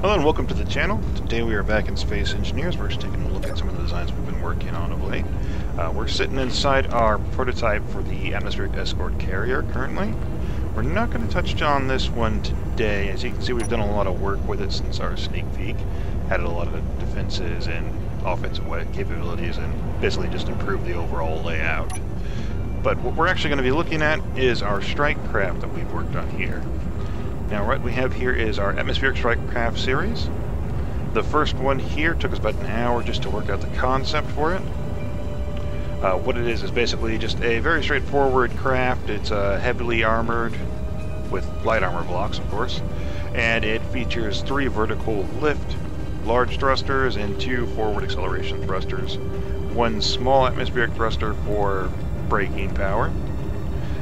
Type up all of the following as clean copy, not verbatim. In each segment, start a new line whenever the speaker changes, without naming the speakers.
Hello and welcome to the channel. Today we are back in Space Engineers. We're just taking a look at some of the designs we've been working on of late. We're sitting inside our prototype for the atmospheric escort carrier currently. We're not going to touch on this one today. As you can see, we've done a lot of work with it since our sneak peek. Added a lot of defenses and offensive capabilities and basically just improved the overall layout. But what we're actually going to be looking at is our strike craft that we've worked on here. Now what we have here is our atmospheric strike craft series. The first one here took us about an hour just to work out the concept for it. What it is basically just a very straightforward craft. It's heavily armored with light armor blocks, of course, and it features 3 vertical lift large thrusters and 2 forward acceleration thrusters. 1 small atmospheric thruster for braking power.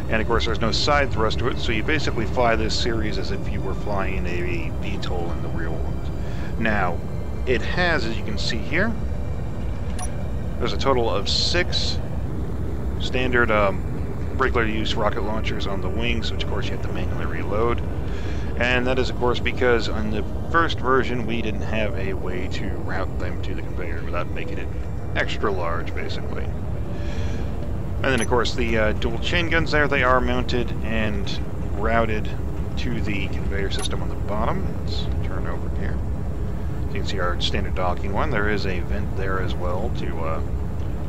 And of course there's no side thrust to it, so you basically fly this series as if you were flying a VTOL in the real world. Now, it has, as you can see here, there's a total of 6 standard regular use rocket launchers on the wings, which of course you have to manually reload. And that is of course because on the first version we didn't have a way to route them to the conveyor without making it extra large, basically. And then, of course, the dual chain guns there, they are mounted and routed to the conveyor system on the bottom. Let's turn over here. You can see our standard docking one. There is a vent there as well to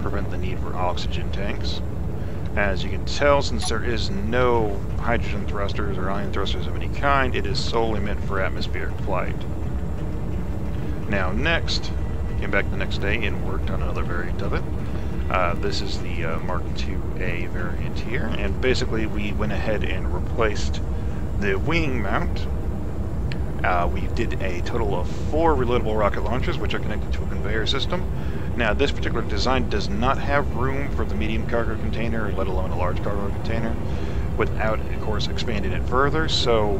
prevent the need for oxygen tanks. As you can tell, since there is no hydrogen thrusters or ion thrusters of any kind, it is solely meant for atmospheric flight. Now, next, came back the next day and worked on another variant of it. This is the Mark IIA variant here, and basically we went ahead and replaced the wing mount. We did a total of 4 reloadable rocket launchers, which are connected to a conveyor system. Now, this particular design does not have room for the medium cargo container, let alone a large cargo container, without, of course, expanding it further. So,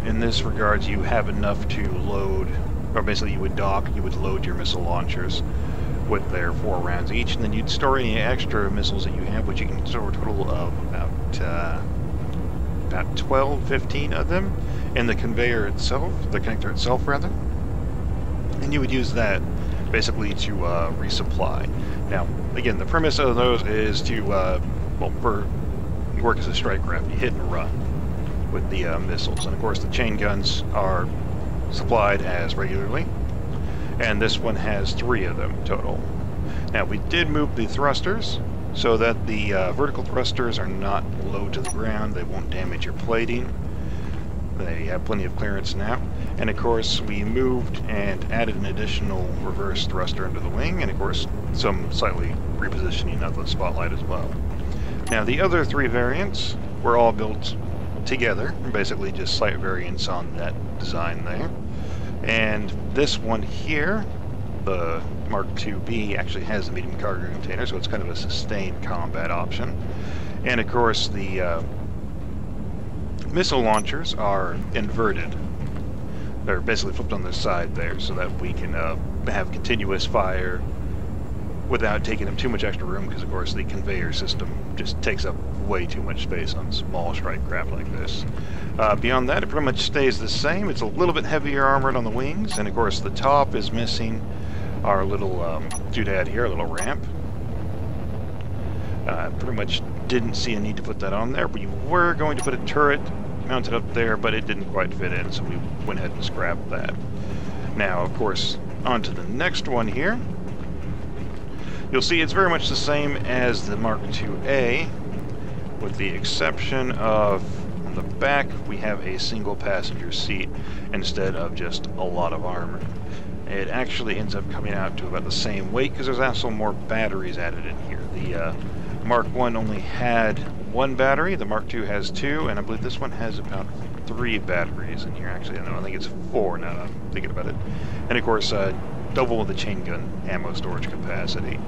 in this regard, you have enough to load, or basically you would dock, you would load your missile launchers with their 4 rounds each, and then you'd store any extra missiles that you have, which you can store a total of about 12, 15 of them in the conveyor itself, the connector itself rather, and you would use that basically to resupply. Now, again, the premise of those is to, work as a strike craft. You hit and run with the missiles, and of course the chain guns are supplied as regularly. And this one has 3 of them total. Now, we did move the thrusters so that the vertical thrusters are not low to the ground. They won't damage your plating. They have plenty of clearance now. And of course, we moved and added an additional reverse thruster into the wing, and of course, some slightly repositioning of the spotlight as well. Now, the other 3 variants were all built together, basically just slight variants on that design there. And this one here, the Mark IIB, actually has a medium cargo container, so it's kind of a sustained combat option. And of course, the missile launchers are inverted. They're basically flipped on their side there, so that we can have continuous fire without taking up too much extra room, because of course the conveyor system just takes up way too much space on small strike craft like this. Beyond that, it pretty much stays the same. It's a little bit heavier armored on the wings, and of course the top is missing our little doodad here, a little ramp. Pretty much didn't see a need to put that on there. We were going to put a turret mounted up there, but it didn't quite fit in, so we went ahead and scrapped that. Now, of course, on to the next one here. You'll see it's very much the same as the Mark IIA, with the exception of on the back we have a single passenger seat instead of just a lot of armor. It actually ends up coming out to about the same weight because there's also more batteries added in here. The Mark I only had 1 battery, the Mark II has 2, and I believe this one has about 3 batteries in here. Actually, I think it's 4 now that I'm thinking about it. And of course, double the chain gun ammo storage capacity.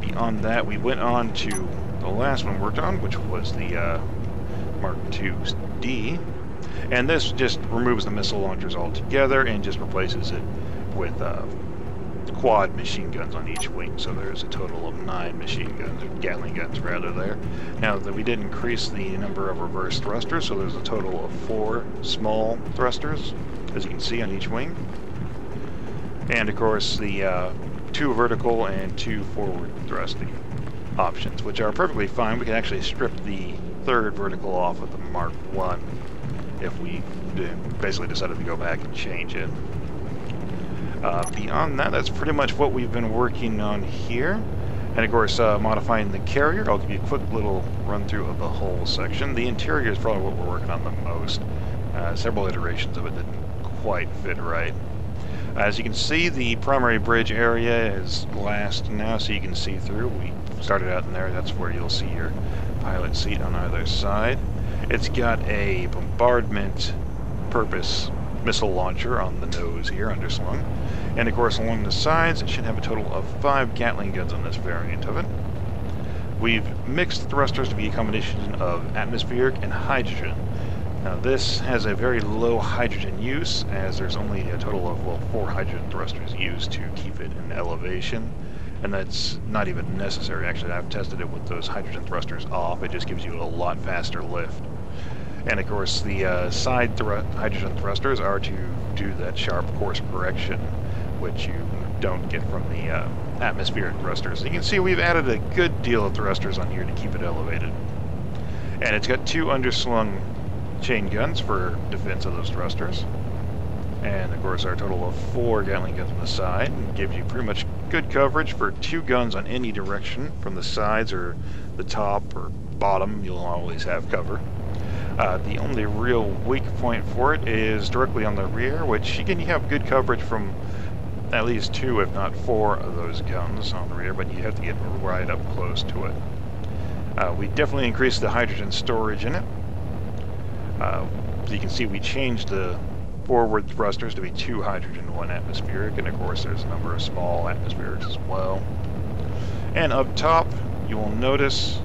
Beyond that, we went on to the last one we worked on, which was the Mark IID, and this just removes the missile launchers altogether and just replaces it with quad machine guns on each wing. So there's a total of 9 machine guns, or Gatling guns rather there. Now that we did increase the number of reverse thrusters, so there's a total of 4 small thrusters as you can see on each wing. And of course the 2 vertical and 2 forward thrusting options, which are perfectly fine. We can actually strip the 3rd vertical off of the Mark 1 if we basically decided to go back and change it. Beyond that, that's pretty much what we've been working on here. And of course, modifying the carrier, I'll give you a quick little run through of the whole section. The interior is probably what we're working on the most. Several iterations of it didn't quite fit right. As you can see, the primary bridge area is glassed now, so you can see through. We started out in there. That's where you'll see your pilot seat on either side. It's got a bombardment purpose missile launcher on the nose here, underslung. And of course, along the sides, it should have a total of 5 Gatling guns on this variant of it. We've mixed thrusters to be a combination of atmospheric and hydrogen. Now this has a very low hydrogen use, as there's only a total of, well, 4 hydrogen thrusters used to keep it in elevation. And that's not even necessary. Actually, I've tested it with those hydrogen thrusters off. It just gives you a lot faster lift. And of course, the side hydrogen thrusters are to do that sharp course correction, which you don't get from the atmospheric thrusters. You can see we've added a good deal of thrusters on here to keep it elevated. And it's got 2 underslung chain guns for defense of those thrusters. And of course, our total of 4 Gatling guns on the side gives you pretty much good coverage for 2 guns on any direction, from the sides or the top or bottom. You'll always have cover. The only real weak point for it is directly on the rear, which again, you have good coverage from at least 2, if not 4 of those guns on the rear, but you have to get right up close to it. We definitely increased the hydrogen storage in it. You can see we changed the forward thrusters to be 2 hydrogen, 1 atmospheric, and of course there's a number of small atmospherics as well. And up top, you will notice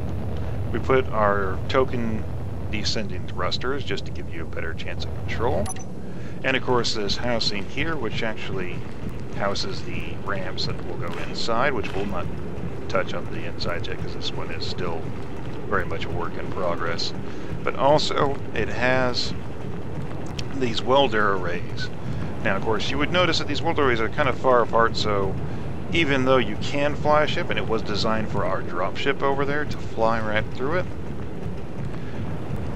we put our token descending thrusters just to give you a better chance of control. And of course this housing here, which actually houses the ramps that will go inside, which we'll not touch on the inside yet because this one is still very much a work in progress. But also it has these welder arrays. Now of course you would notice that these welder arrays are kind of far apart, so even though you can fly a ship, and it was designed for our dropship over there to fly right through it,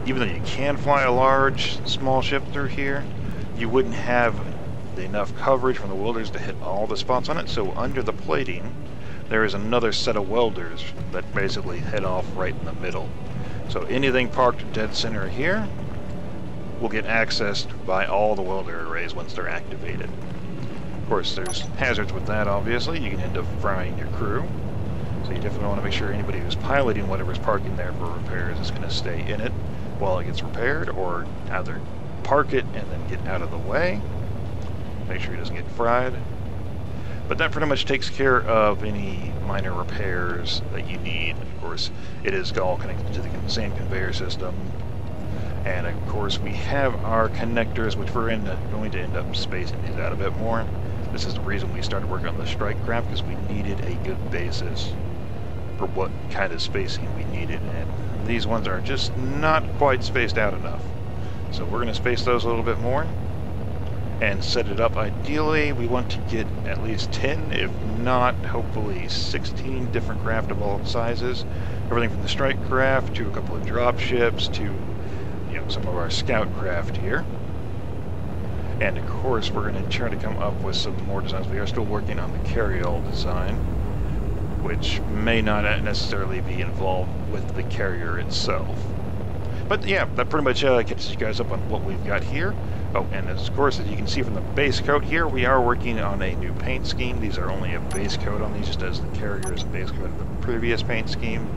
even though you can fly a small ship through here, you wouldn't have enough coverage from the welders to hit all the spots on it. So under the plating, there is another set of welders that basically head off right in the middle. So anything parked dead center here will get accessed by all the welder arrays once they're activated. Of course, there's hazards with that, obviously. You can end up frying your crew. So you definitely want to make sure anybody who's piloting whatever's parking there for repairs is going to stay in it while it gets repaired, or either park it and then get out of the way. Make sure it doesn't get fried. But that pretty much takes care of any minor repairs that you need. Of course, it is all connected to the same conveyor system. And of course, we have our connectors, which we're going to end up spacing these out a bit more. This is the reason we started working on the strike craft, because we needed a good basis for what kind of spacing we needed. And these ones are just not quite spaced out enough. So we're going to space those a little bit more and set it up. Ideally, we want to get at least 10, if not, hopefully 16 different craft of all sizes. Everything from the strike craft to a couple of drop ships to, you know, some of our scout craft here. And of course, we're going to try to come up with some more designs. We are still working on the carry-all design, which may not necessarily be involved with the carrier itself. But yeah, that pretty much catches you guys up on what we've got here. Oh, and of course, as you can see from the base coat here, we are working on a new paint scheme. These are only a base coat on these, just as the carrier is a base coat of the previous paint scheme.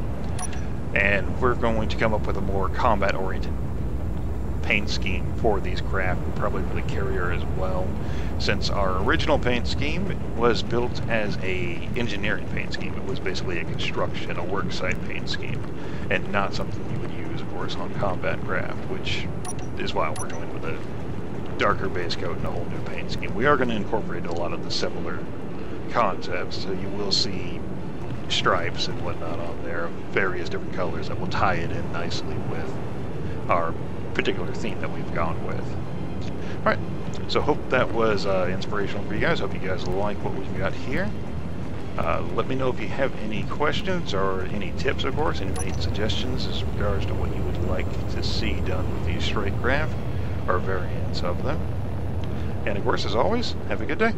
And we're going to come up with a more combat-oriented paint scheme for these craft, and probably for the carrier as well, since our original paint scheme was built as a engineering paint scheme. It was basically a construction, a worksite paint scheme, and not something you would use, of course, on combat craft, which is why we're going with a darker base coat and a whole new paint scheme. We are going to incorporate a lot of the similar concepts, so you will see stripes and whatnot on there of various different colors that will tie it in nicely with our particular theme that we've gone with. Alright, So hope that was inspirational for you guys. Hope you guys like what we've got here. Let me know if you have any questions or any tips, of course, any suggestions as regards to what you would like to see done with these straight graph or variants of them. And of course, as always, have a good day.